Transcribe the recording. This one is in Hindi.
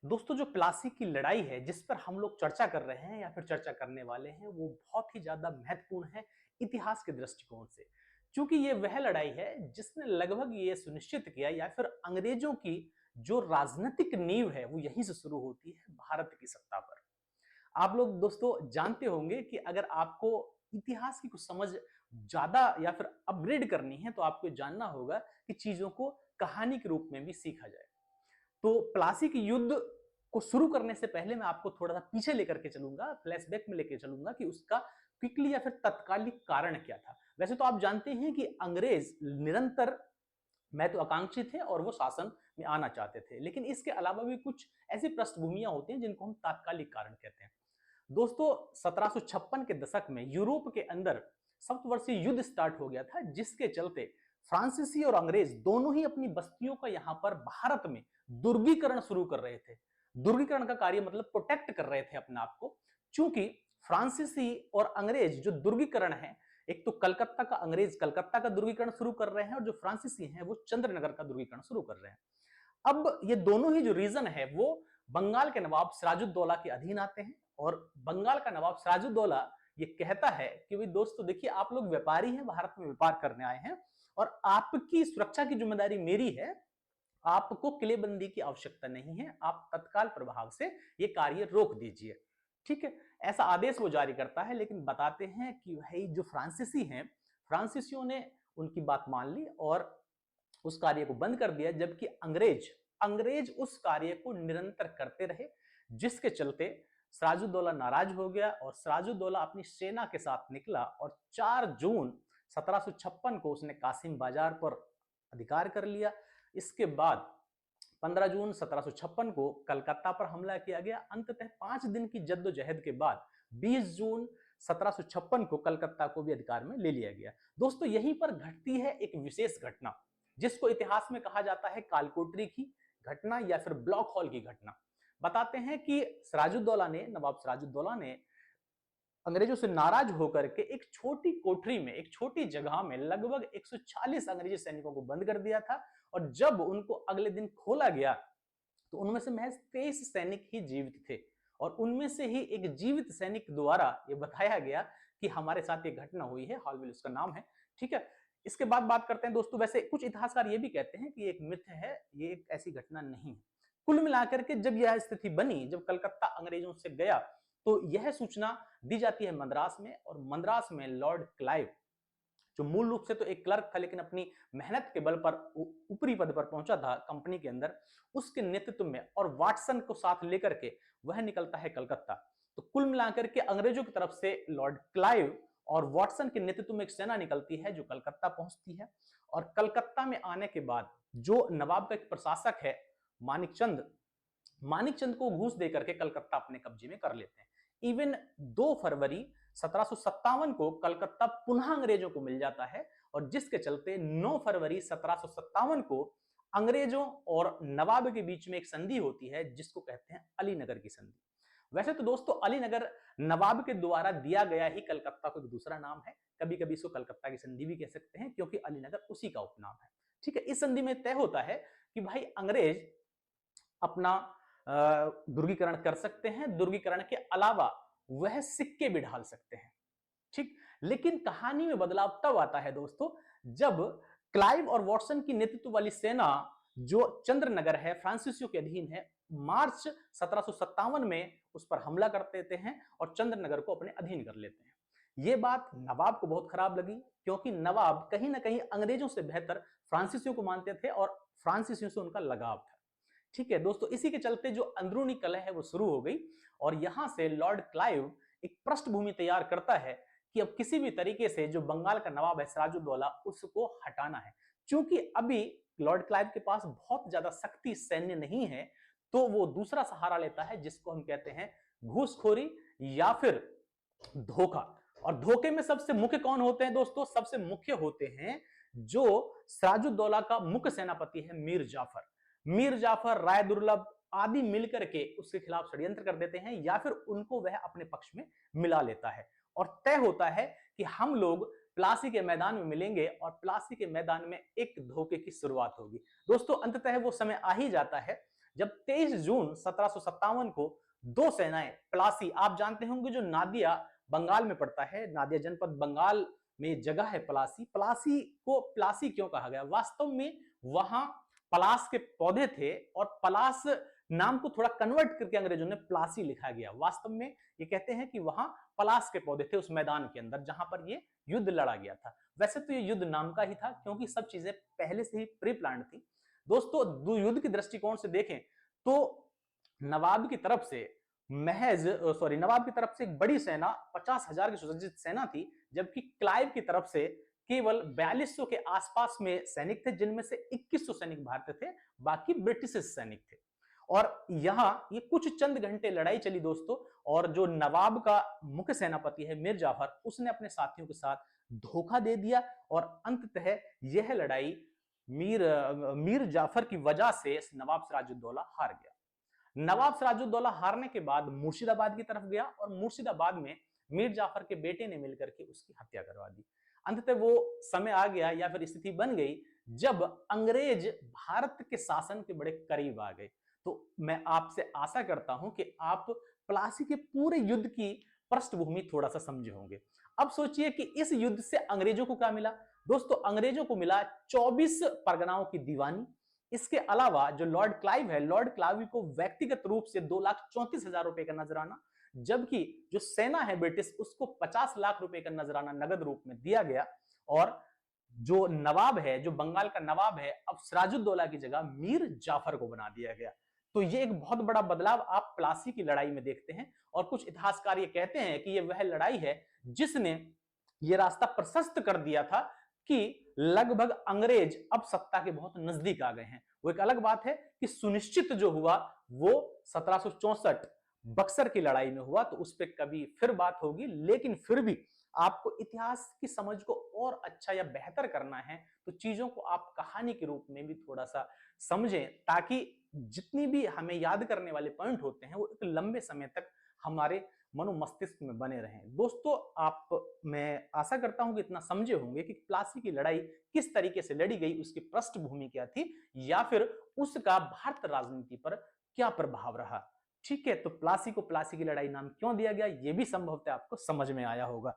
दोस्तों, जो प्लासी की लड़ाई है जिस पर हम लोग चर्चा कर रहे हैं या फिर चर्चा करने वाले हैं, वो बहुत ही ज्यादा महत्वपूर्ण है इतिहास के दृष्टिकोण से। क्योंकि ये वह लड़ाई है जिसने लगभग ये सुनिश्चित किया या फिर अंग्रेजों की जो राजनीतिक नींव है वो यहीं से शुरू होती है भारत की सत्ता पर। आप लोग दोस्तों जानते होंगे कि अगर आपको इतिहास की कुछ समझ ज्यादा या फिर अपग्रेड करनी है तो आपको जानना होगा कि चीजों को कहानी के रूप में भी सीखा जाए। तो प्लासी के युद्ध को शुरू करने से पहले मैं आपको थोड़ा सा पीछे लेकर के चलूंगा, फ्लैशबैक में लेकर चलूंगा कि उसका क्विकली या फिर तत्कालिक कारण क्या था। वैसे तो आप जानते हैं कि अंग्रेज निरंतर महत्वाकांक्षी थे और वो शासन में आना चाहते थे, लेकिन इसके अलावा भी कुछ ऐसी पृष्ठभूमियां होती हैं जिनको हम तात्कालिक कारण कहते हैं। दोस्तों, 1756 के दशक में यूरोप के अंदर सप्तवर्षीय युद्ध स्टार्ट हो गया था, जिसके चलते फ्रांसीसी और अंग्रेज दोनों ही अपनी बस्तियों का यहां पर भारत में दुर्गीकरण शुरू कर रहे थे। दुर्गीकरण का कार्य मतलब प्रोटेक्ट कर रहे थे अपने आप को। चूंकि फ्रांसीसी और अंग्रेज जो दुर्गीकरण है, एक तो कलकत्ता का अंग्रेज कलकत्ता का दुर्गीकरण शुरू कर रहे हैं और जो फ्रांसीसी हैं वो चंद्रनगर का दुर्गीकरण शुरू कर रहे हैं। अब ये दोनों ही जो रीजन है वो बंगाल के नवाब सिराजुद्दौला के अधीन आते हैं। और बंगाल का नवाब सिराजुद्दौला ये कहता है कि भाई दोस्तों देखिए, आप लोग व्यापारी हैं, भारत में व्यापार करने आए हैं और आपकी सुरक्षा की जिम्मेदारी मेरी है। आपको किलेबंदी की आवश्यकता नहीं है, आप तत्काल प्रभाव से ये कार्य रोक दीजिए। ठीक है, ऐसा आदेश वो जारी करता है। लेकिन बताते हैं कि भाई जो फ्रांसीसी हैं, फ्रांसीसियों ने उनकी बात मान ली और उस कार्य को बंद कर दिया, जबकि अंग्रेज अंग्रेज उस कार्य को निरंतर करते रहे, जिसके चलते सिराजुद्दौला नाराज हो गया और सिराजुद्दौला अपनी सेना के साथ निकला और 4 जून 1756 को उसने कासिम बाजार पर अधिकार कर लिया। इसके बाद 15 जून 1756 को कलकत्ता पर हमला किया गया। अंततः 5 दिन की जद्दोजहद के बाद 20 जून 1756 को कलकत्ता को भी अधिकार में ले लिया गया। दोस्तों, यहीं पर घटती है एक विशेष घटना, जिसको इतिहास में कहा जाता है कालकोटरी की घटना या फिर ब्लॉक हॉल की घटना। बताते हैं कि नवाब सिराजुद्दौला ने अंग्रेजों से नाराज होकर के एक छोटी कोठरी में, एक छोटी जगह में लगभग 140 अंग्रेजी सैनिकों को बंद कर दिया था। और जब उनको अगले दिन खोला गया तो उनमें से महज 23 सैनिक ही जीवित थे। और उनमें से ही एक जीवित सैनिक द्वारा यह बताया गया कि हमारे साथ ये घटना हुई है, हॉलविल उसका नाम है। ठीक है, इसके बाद बात करते हैं दोस्तों। वैसे कुछ इतिहासकार ये भी कहते हैं कि एक मिथ है, ये एक ऐसी घटना नहीं है। कुल मिलाकर के जब यह स्थिति बनी, जब कलकत्ता अंग्रेजों से गया, तो यह सूचना दी जाती है मद्रास में। और मद्रास में लॉर्ड क्लाइव, जो मूल रूप से तो एक क्लर्क था लेकिन अपनी मेहनत के बल पर ऊपरी पद पर पहुंचा था कंपनी के अंदर, उसके नेतृत्व में और वाटसन को साथ लेकर के वह निकलता है कलकत्ता। तो कुल मिलाकर के अंग्रेजों की तरफ से लॉर्ड क्लाइव और वाटसन के नेतृत्व में एक सेना निकलती है जो कलकत्ता पहुंचती है। और कलकत्ता में आने के बाद जो नवाब का एक प्रशासक है मानिकचंद, मानिकचंद को घूस देकर के कलकत्ता अपने कब्जे में कर लेते हैं। इवन 2 फरवरी 1757 को कलकत्ता पुनः अंग्रेजों को मिल जाता है और जिसके चलते 9 फरवरी 1757 को अंग्रेजों और नवाब के बीच में एक संधि होती है जिसको कहते हैं अलीनगर की संधि। वैसे तो दोस्तों अलीनगर नवाब के द्वारा दिया गया ही कलकत्ता को एक दूसरा नाम है, कभी कभी इसको कलकत्ता की संधि भी कह सकते हैं क्योंकि अलीनगर उसी का उपनाम है। ठीक है, इस संधि में तय होता है कि भाई अंग्रेज अपना दुर्गीकरण कर सकते हैं, दुर्गीकरण के अलावा वह सिक्के भी ढाल सकते हैं। ठीक, लेकिन कहानी में बदलाव तब आता है दोस्तों जब क्लाइव और वॉटसन की नेतृत्व वाली सेना जो चंद्रनगर है, फ्रांसीसियों के अधीन है, मार्च 1757 में उस पर हमला कर देते हैं और चंद्रनगर को अपने अधीन कर लेते हैं। यह बात नवाब को बहुत खराब लगी क्योंकि नवाब कहीं ना कहीं अंग्रेजों से बेहतर फ्रांसीसियों को मानते थे और फ्रांसीसियों से उनका लगाव था। ठीक है दोस्तों, इसी के चलते जो अंदरूनी कलह है वो शुरू हो गई और यहां से लॉर्ड क्लाइव एक पृष्ठभूमि तैयार करता है कि अब किसी भी तरीके से जो बंगाल का नवाब है सिराजुद्दौला, उसको हटाना है। क्योंकि अभी लॉर्ड क्लाइव के पास बहुत ज्यादा शक्ति सैन्य नहीं है, तो वो दूसरा सहारा लेता है जिसको हम कहते हैं घूसखोरी या फिर धोखा। और धोखे में सबसे मुख्य कौन होते हैं दोस्तों? सबसे मुख्य होते हैं जो सिराजुद्दौला का मुख्य सेनापति है मीर जाफर। मीर जाफर, राय दुर्लभ आदि मिलकर के उसके खिलाफ षड्यंत्र कर देते हैं या फिर उनको वह अपने पक्ष में मिला लेता है और तय होता है कि हम लोग प्लासी के मैदान में मिलेंगे और प्लासी के मैदान में एक धोखे की शुरुआत होगी। दोस्तों अंततः वो समय आ ही जाता है जब 23 जून 1757 को दो सेनाएं प्लासी, आप जानते होंगे जो नादिया बंगाल में पड़ता है, नादिया जनपद बंगाल में जगह है प्लासी। प्लासी को प्लासी क्यों कहा गया? वास्तव में वहां पलास के पौधे थे और पलास नाम को थोड़ा कन्वर्ट करके अंग्रेजों ने प्लासी लिखा गया। वास्तव में ये कहते हैं कि वहां पलास के पौधे थे उस मैदान के अंदर जहां पर ये युद्ध लड़ा गया था। वैसे तो ये युद्ध नाम का ही था क्योंकि सब चीजें पहले से ही प्री प्लान थी। दोस्तों युद्ध के दृष्टिकोण से देखें तो नवाब की तरफ से नवाब की तरफ से एक बड़ी सेना 50,000 की सुसज्जित सेना थी, जबकि क्लाइव की तरफ से केवल 4200 के आसपास में सैनिक थे, जिनमें से 2100 सैनिक भारतीय थे, बाकी ब्रिटिश सैनिक थे। और यहां ये कुछ चंद घंटे लड़ाई चली दोस्तों, और जो नवाब का मुख्य सेनापति है मीर जाफर, उसने अपने साथियों के साथ धोखा दे दिया और अंततः यह लड़ाई मीर जाफर की वजह से नवाब सिराजुद्दौला हार गया। नवाब सिराजुद्दौला हारने के बाद मुर्शिदाबाद की तरफ गया और मुर्शिदाबाद में मीर जाफर के बेटे ने मिलकर के उसकी हत्या करवा दी। अंततः वो समय आ गया या फिर स्थिति बन गई जब अंग्रेज भारत के शासन के बड़े करीब आ गए। तो मैं आपसे आशा करता हूं कि आप प्लासी के पूरे युद्ध की पृष्ठभूमि थोड़ा सा समझे होंगे। अब सोचिए कि इस युद्ध से अंग्रेजों को क्या मिला। दोस्तों अंग्रेजों को मिला 24 परगनाओं की दीवानी। इसके अलावा जो लॉर्ड क्लाइव है, लॉर्ड क्लाइव को व्यक्तिगत रूप से 2,34,000 रुपए का नजराना, जबकि जो सेना है ब्रिटिश उसको 50 लाख रुपए का नजराना नगद रूप में दिया गया। और जो नवाब है, जो बंगाल का नवाब है, अब सिराजुद्दौला की जगह मीर जाफर को बना दिया गया। तो ये एक बहुत बड़ा बदलाव आप प्लासी की लड़ाई में देखते हैं। और कुछ इतिहासकार ये कहते हैं कि ये वह लड़ाई है जिसने ये रास्ता प्रशस्त कर दिया था कि लगभग अंग्रेज अब सत्ता के बहुत नजदीक आ गए हैं। वो एक अलग बात है कि सुनिश्चित जो हुआ वो 1764 बक्सर की लड़ाई में हुआ, तो उस पर कभी फिर बात होगी। लेकिन फिर भी आपको इतिहास की समझ को और अच्छा या बेहतर करना है तो चीजों को आप कहानी के रूप में भी थोड़ा सा समझें, ताकि जितनी भी हमें याद करने वाले पॉइंट होते हैं वो एक लंबे समय तक हमारे मनो मस्तिष्क में बने रहें। दोस्तों मैं आशा करता हूं कि इतना समझे होंगे कि प्लासी की लड़ाई किस तरीके से लड़ी गई, उसकी पृष्ठभूमि क्या थी, या फिर उसका भारत राजनीति पर क्या प्रभाव रहा। ठीक है, तो प्लासी को प्लासी की लड़ाई नाम क्यों दिया गया ये भी संभवतः आपको समझ में आया होगा।